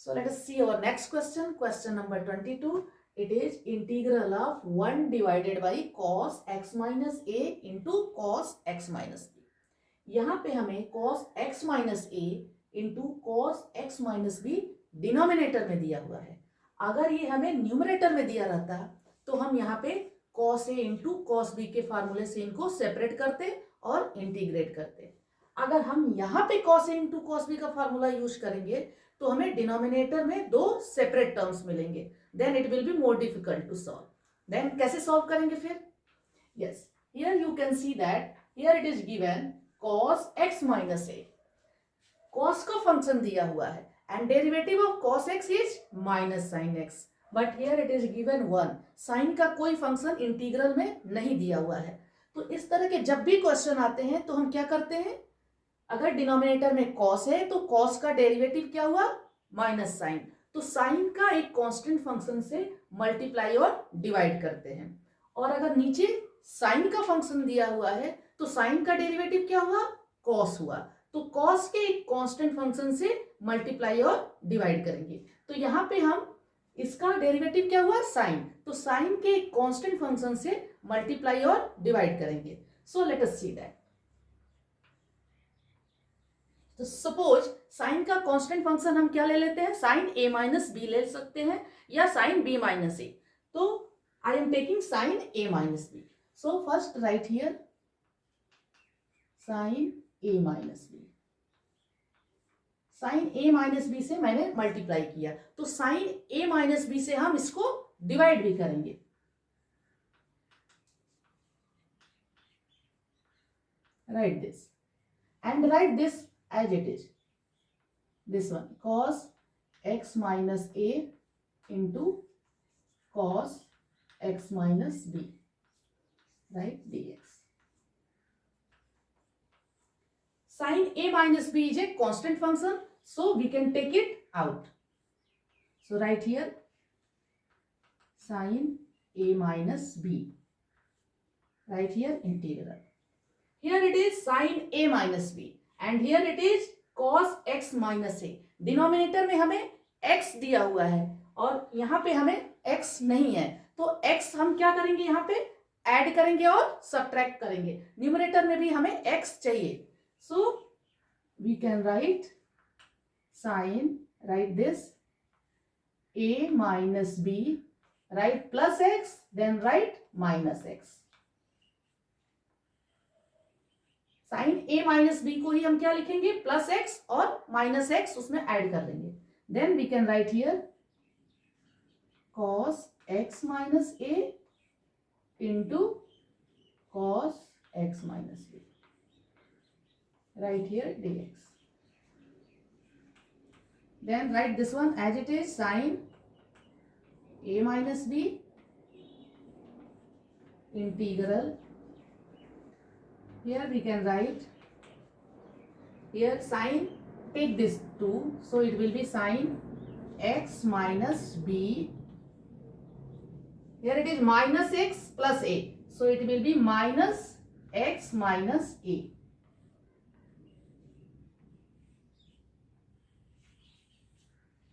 So let us see our next question. Question number 22. It is integral of 1 divided by cos x minus a into cos x minus b. यहाँ पे हमें cos x minus a into cos x minus b denominator में दिया हुआ है. अगर ये हमें न्यूमरेटर में दिया रहता तो हम यहाँ पे cos a into cos b के फार्मूले से इनको सेपरेट करते और इंटीग्रेट करते. अगर हम यहाँ पे cos a into cos b का फार्मूला यूज करेंगे तो हमें डिनोमिनेटर में दो सेपरेट टर्म्स मिलेंगे. Then it will be more difficult to solve. Then कैसे सॉल्व करेंगे फिर? Yes, here you can see that here it is given cos x minus a. cos का फंक्शन दिया हुआ है and derivative of cos x is minus sin x. But here it is given 1. sin का कोई function integral में नहीं दिया हुआ है. तो इस तरह के जब भी क्वेश्चन आते हैं तो हम क्या करते हैं, अगर डिनोमिनेटर में cos है तो cos का डेरिवेटिव क्या हुआ, माइनस साइन. तो साइन का एक कांस्टेंट फंक्शन से मल्टीप्लाई और डिवाइड करते हैं. और अगर नीचे साइन का फंक्शन दिया हुआ है तो साइन का डेरिवेटिव क्या हुआ, cos हुआ. तो cos के एक कांस्टेंट फंक्शन से मल्टीप्लाई और डिवाइड करेंगे. तो यहाँ पे हम इसका डेरिवेटिव क्या हुआ, साइन. तो साइन के एक कांस्टेंट फंक्शन से मल्टीप्लाई और डिवाइड करेंगे. So let us see that. तो सपोज साइन का कांस्टेंट फंक्शन हम क्या ले लेते हैं, साइन a माइनस बी ले सकते हैं या साइन b माइनस ए. तो I am taking sine a minus b. So first write here sine a minus b. Sine a minus b से मैंने मल्टीप्लाई किया तो साइन a माइनस बी से हम इसको डिवाइड भी करेंगे. Right this and right this as it is. This one cos x minus a into cos x minus b, right, dx. Sin a minus b is a constant function, so we can take it out. So right here sin a minus b, right here integral. Here it is sin a minus b and here it is cos x minus a. Denominator में हमें x दिया हुआ है और यहाँ पे हमें x नहीं है. तो x हम क्या करेंगे, यहाँ पे ऐड करेंगे और सब्ट्रैक्ट करेंगे. न्यूमरेटर में भी हमें x चाहिए. So we can write sine, write this a minus b, write plus x, then write minus x. Sine a minus b को ही हम क्या लिखेंगे, प्लस एक्स और माइनस एक्स उसमें ऐड कर देंगे. Then we can write here cos x minus a into cos x minus b, write here dx. Then write this one as it is sine a minus b integral. Here we can write here sin, take this 2, so it will be sin x minus b. Here it is minus x plus a, so it will be minus x minus a.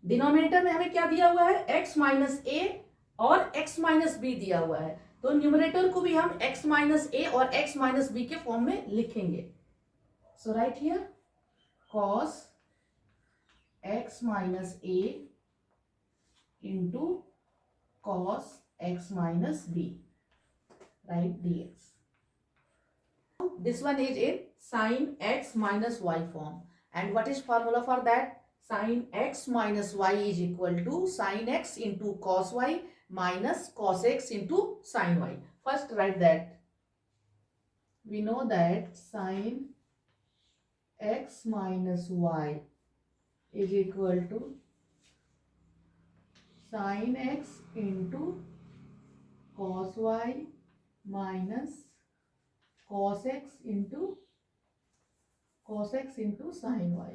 Denominator में हमें क्या दिया हुआ है, x minus a और x minus b दिया हुआ है. तो न्यूमरेटर को भी हम x माइनस ए और x माइनस बी के फॉर्म में लिखेंगे. So right here cos x minus a into cos x minus b, right dx. This one is in sin x minus y form. And what is formula for that, sin x minus y is equal to sin x into cos y minus cos x into sin y. First write that. We know that sin x minus y is equal to sin x into cos y minus cos x into sin y.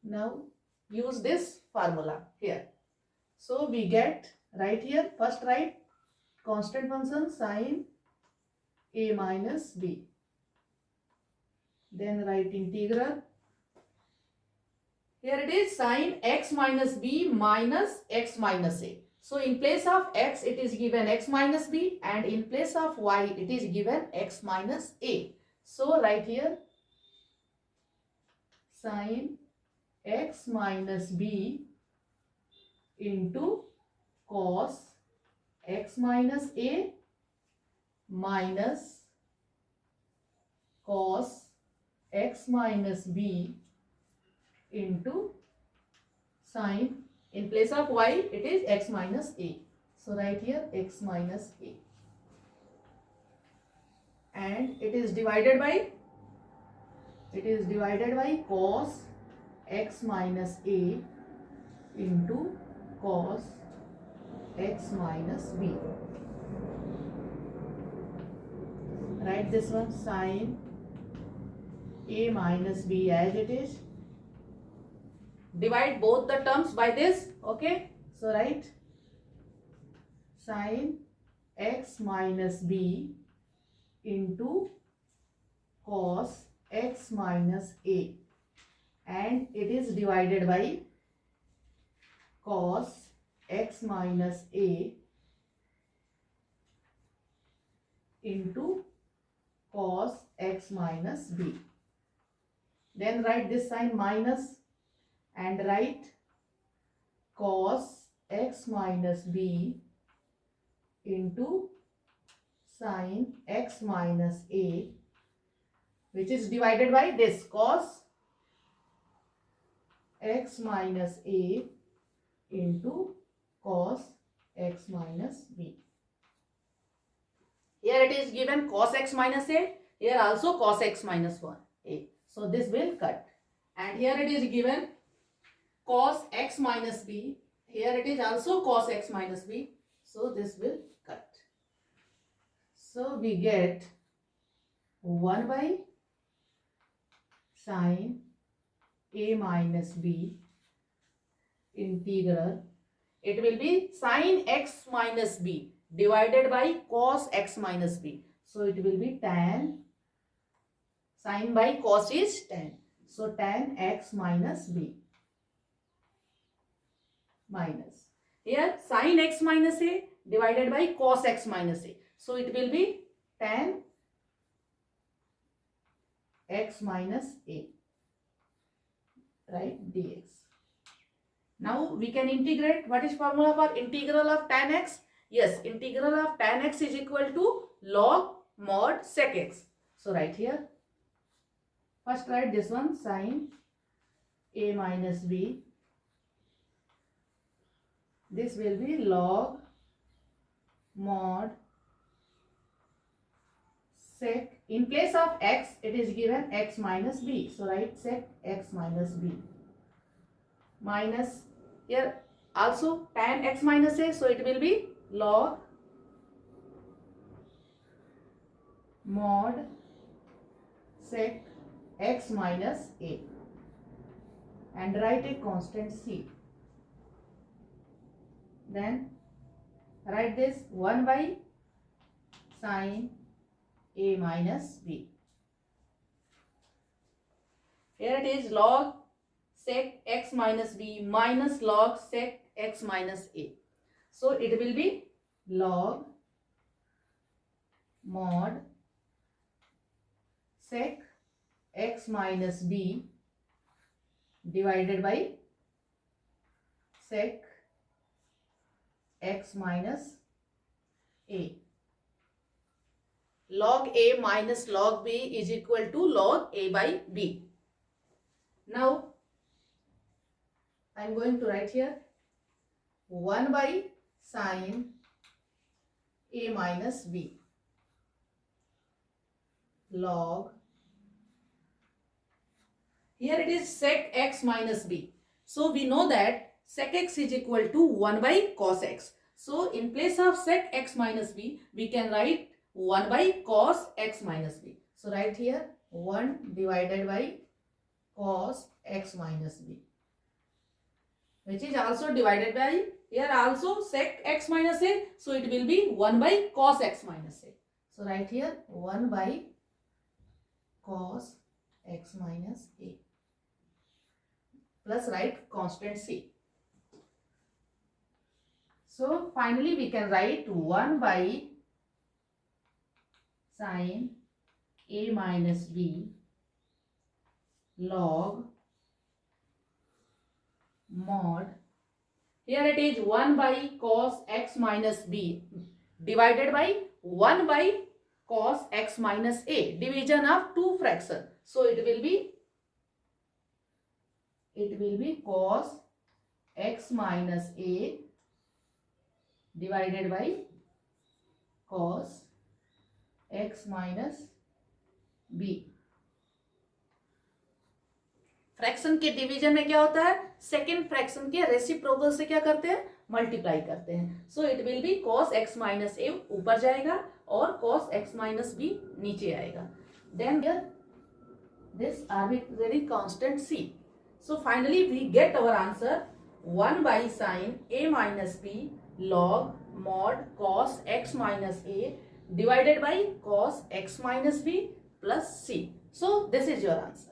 Now use this formula here. So we get, right here, first write constant function sin a minus b. Then write integral Here it is sin x minus b minus x minus a. So in place of x it is given x minus b, and in place of y it is given x minus a. So write here sin x minus b into cos x minus a minus cos x minus b into sin, in place of y it is x minus a. So write here x minus a, and it is divided by cos x minus a into cos x minus b. Write this one sin a minus b as it is. Divide both the terms by this. Okay, so write sin x minus b into cos x minus a, and it is divided by cos x minus a into cos x minus b. Then write this sign minus and write cos x minus b into sin x minus a, which is divided by this cos x minus a into cos x minus b. Here it is given cos x minus a, here also cos x minus 1 a. So this will cut. And here it is given cos x minus b, here it is also cos x minus b. So this will cut. So we get 1 by sin a minus b integral. It will be sin x minus b divided by cos x minus b. So it will be tan, sin by cos is tan. So tan x minus b minus. Here sin x minus a divided by cos x minus a. So it will be tan x minus a, right, dx. Now we can integrate. What is formula for integral of tan x? Yes, integral of tan x is equal to log mod sec x. So write here. First write this one sin a minus b. This will be log mod sec. In place of x it is given x minus b. So write sec x minus b minus, here also tan x minus a. So it will be log mod sec x minus a, and write a constant c. Then write this 1 by sin a minus b. Here it is log sec x minus b minus log sec x minus a. So it will be log mod sec x minus b divided by sec x minus a. Log a minus log b is equal to log a by b. Now I am going to write here 1 by sin a minus b log, here it is sec x minus b. So we know that sec x is equal to 1 by cos x. So in place of sec x minus b, we can write 1 by cos x minus b. So write here 1 divided by cos x minus b, which is also divided by, here also sec x minus a. So it will be 1 by cos x minus a. So write here 1 by cos x minus a plus write constant c. So finally we can write 1 by sin a minus b log mod, here it is 1 by cos x minus b divided by 1 by cos x minus a, division of two fraction. So it will be cos x minus a divided by cos x minus b. Fraction के division में क्या होता है, second fraction के reciprocal से क्या करते हैं, मल्टीप्लाई करते हैं. So it will B cos x minus a ऊपर जाएगा और cos x माइनस b नीचे आएगा. Then this arbitrary constant c. So finally we get our answer 1 by sin a minus b log mod cos x minus a divided by cos x minus b plus c. So this is your answer.